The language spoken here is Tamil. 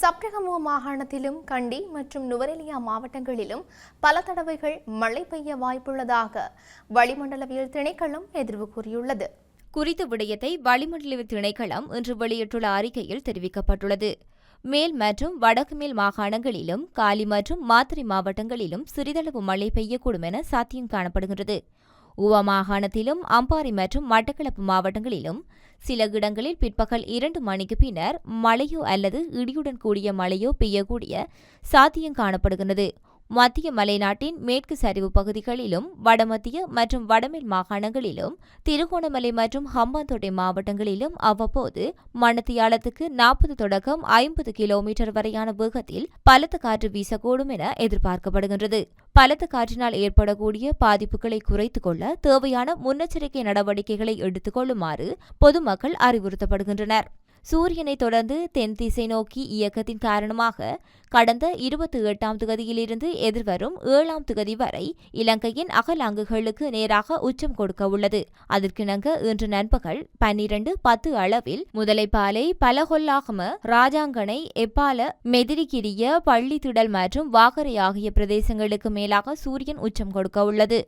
சப்ரகமுவ மாகாணத்திலும் கண்டி மற்றும் நுவரெலியா மாவட்டங்களிலும் பல தடவைகள் மழை பெய்ய வாய்ப்புள்ளதாக வளிமண்டலவியல் திணைக்களம் எதிர்வு கூறியுள்ளது. குறித்த விடயத்தை வளிமண்டலவியல் திணைக்களம் இன்று வெளியிட்டுள்ள அறிக்கையில் தெரிவிக்கப்பட்டுள்ளது. மேல் மற்றும் வடக்கு மேல் மாகாணங்களிலும் காலி மற்றும் மாத்தறை மாவட்டங்களிலும் சிறிதளவு மழை பெய்யக்கூடும் என சாத்தியம் காணப்படுகிறது. ஊவா மாகாணத்திலும் அம்பாறை மற்றும் மட்டக்களப்பு மாவட்டங்களிலும் சில இடங்களில் பிற்பகல் 2 மணிக்கு பின்னர் மழையோ அல்லது இடியுடன் கூடிய மழையோ பெய்யக்கூடிய சாத்தியம் காணப்படுகிறது. மத்திய மலைநாட்டின் மேற்கு சரிவு பகுதிகளிலும் வடமத்திய மற்றும் வடமேல் மாகாணங்களிலும் திருகோணமலை மற்றும் ஹம்பாந்தோட்டை மாவட்டங்களிலும் அவ்வப்போது மணித்தியாலத்துக்கு 40 தொடக்கம் 50 கிலோமீட்டர் வரையான வேகத்தில் பலத்த காற்று வீசக்கூடும் என எதிர்பார்க்கப்படுகின்றது. பலத்த காற்றினால் ஏற்படக்கூடிய பாதிப்புகளை குறைத்துக் கொள்ள தேவையான முன்னெச்சரிக்கை நடவடிக்கைகளை எடுத்துக் கொள்ளுமாறு பொதுமக்கள் அறிவுறுத்தப்படுகின்றனர். சூரியனை தொடர்ந்து தென் திசை நோக்கி இயக்கத்தின் காரணமாக கடந்த 28ஆம் திகதியிலிருந்து எதிர்வரும் 7ஆம் திகதி வரை இலங்கையின் அகலாங்குகளுக்கு நேராக உச்சம் கொடுக்க உள்ளது. அதற்கிணங்க இன்று நண்பகல் 12:10 அளவில் முதலைப்பாலை, பலகொல்லாகம, ராஜாங்கனை, எப்பால, மெதிரிகிரிய, பள்ளித்திடல் மற்றும் வாகரை ஆகிய பிரதேசங்களுக்கு மேலாக சூரியன் உச்சம் கொடுக்க உள்ளது.